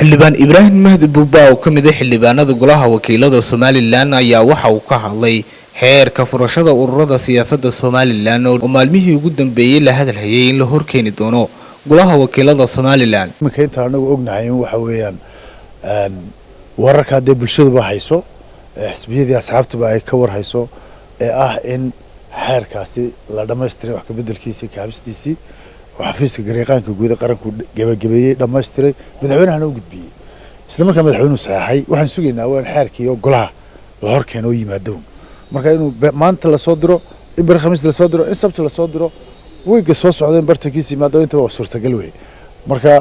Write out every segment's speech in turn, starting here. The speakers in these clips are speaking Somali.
xildhibaan Ibraahim Mahdi Buuba oo kamid ah xildhibaanada golaha wakiilada Somaliland ayaa waxa uu ka hadlay heerka furashada ururada siyaasadda Somaliland oo maalmihii ugu dambeeyay la hadalhayay in la horkeeni doono golaha wakiilada Somaliland. Inta anagu ognahay waxa weeyaan wararka ay bulshadu hayso xisbiyada asxaabtuba ay ka war hayso ee ah in xeerkaasi la dhameystiray wax ka bedelkiisa kaabstiisii وحفيزك غريقان كجودة قرن جبجبية لما اشتري مدحونا هنو قد بي استمر كان مدحونا صحيح وحن سوينا أول حركة وقلها الهر كانوا يمدون مركا إنه ما أنت لصدره إبر خميس لصدره السبت لصدره ويقصوص عادين برتكيسي ما دو أنت وصورت قلوي مركا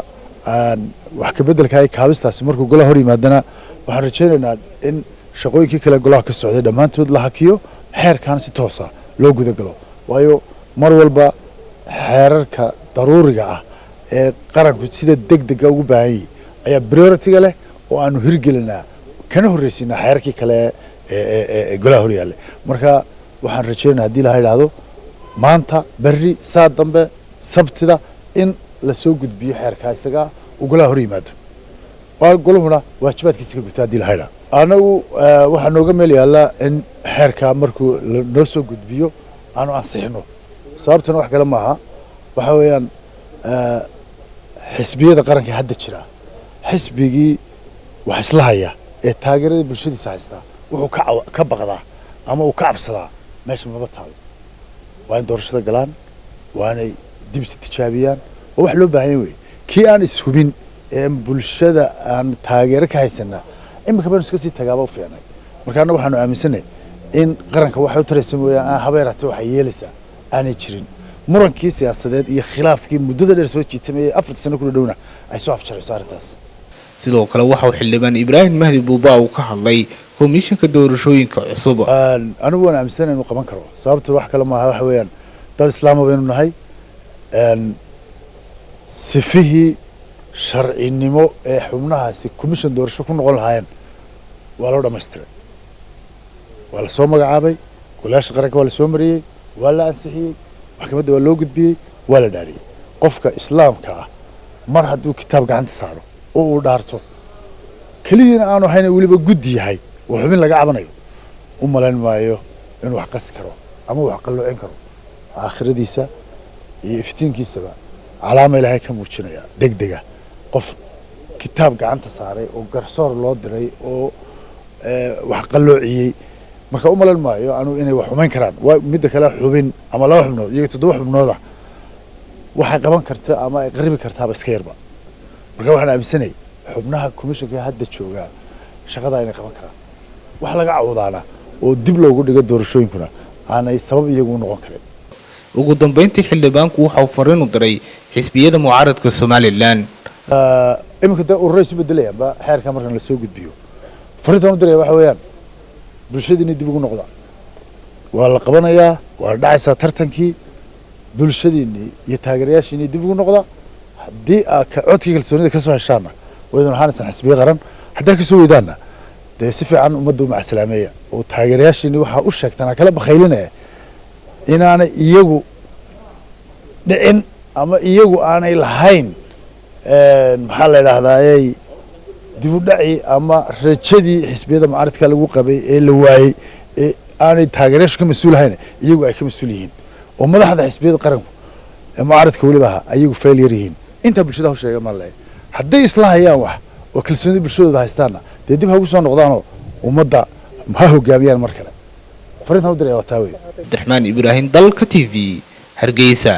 وحكي بدل كاي كابس تاس مركو قلها هري مادنا وحن رجعنا إن شقوي كي كلا قلها كالسعودية ما أنت بدل حكيو حر كان ستوصى لو قد قلوا وايو مرول با حركة ضرورية قرن كتير دق أو بعي أي بريورتي له وأنه هرجلنا كانوا هرسينا حركة كلا قلها هريالة مركا وحن رجعنا هدي له هاي هذا ما أنت بري ساعة ضمبة سبت ده إن لسوق بي حركة استجا وقلها هري ماد وقوله هنا واجبات كيسك بتادي له هذا أنا وحن نقول يلا إن حركة مركو نسوق بيو أنا أنصحنه sababtuna wax kale maaha waxa weeyaan xisbiyada qaranka hadda jira xisbigii wax isla haya ee taageerada bulshadiisa haysta wuxuu ka baqdaa ama uu ka cabsadaa meesha maba taal waa in doorashada galaan waa inay dib isu tijaabiyaan oo wax loo baahan yahay kii aan ishubin ee bulshada aan taageero ka haysana imika baan iska sii tagaaba u fiicnay markaana waxaanu aaminsanahay in qaranka waxa uu taraysan weeyaan habeerata waxa yeelaysaa aanay jirin murankii siyaasadeed iyo khilaafkii muddada dheer soo jiitamay 4 sano ku dhawna ay soo afjarayso arrintaas sidoo kale waxa uu xildhibaan Ibraahim Mahdi Buuba uu ka hadlay komishanka doorashooyinka cusub anigu waan aaminsanahay inuu qaban karo sababta wax kale ma aha waxa weeyaan dad islaam baynu nahay sifihii sharcinimo ee xubnahaasi komishan doorasho ku noqon lahaayeen waa loo dhameystiray waa la soo magacaabay golaasha qaranka waa la soo mariyay ولا أنسحي محكمة ولا وجود بي ولا داري قفك إسلام كا مر هدو كتاب عند صاروا أو دارته كلينا أنا حين يقولي بجودي هاي وحبين لقى عبنايو لين ما يو إنه حقس كرو أما وحق له عين كرو آخر ديسا يفتين كيسة بقى علامة لها كم وشنا يا دق قف كتاب عند صاري وقرصور الله دري أو وحق له عي marka u malan maayo anu inay wax xumeyn karaan waa mid kale xubin ama laba xubnood iyaga 7 xubnood waxa qaban karta ama ay qaribi kartaa iska yarba marka waxaan aaminsanahay xubnaha komishanka hadda jooga shaqada inay qaban karaan wax laga cawdaana oo dib loogu dhigo doorashooyinkuna aanay sabab iyagu noqon karin ugu dambeyntii xildhibaanku waxa uu fariin u diray xisbiyada mucaaradka Somaliland imika urur isu bedelayaan ba xeerka markan la soo gudbiyo fariintan u diray waxa weeyaan bulshadina dib ugu noqda waa la qabanayaa waa dhacaysa tartankii bulshadina iyo taageerayaashina dib ugu noqda hadii ka codkiga kalsoonida ka soo heshaana waydan xaanisan xisbiga qaran hadaa ka soo weydaana de si fiican ummaddu ma salaameeya oo taageerayaashina waxa u sheegtana kala bakhaylina inaana iyagu dhicin ama iyagu aanay lahayn maxaa la yiraahdaa dib u dhaci ama rajadii xisbiyada mucaaradka lagu qabay ee la waayay ee aanay taageerayaashu ka mas'uulahayn iyagu ay ka mas'uul yihiin oo madaxda xisbiyada qaranku ee mucaaradka waliba ayagu failure yihiin inta bulshada u sheegay ma leeyahay haddii isla hayaan wax oo kalsoonida bulshadooda haystaana dib ha ugu soo noqdaano ummadda ma hogaamiyaan mar kale fariintan u diray waa taaway Abdiraxmaan Ibraahim dalka TV Hargeysa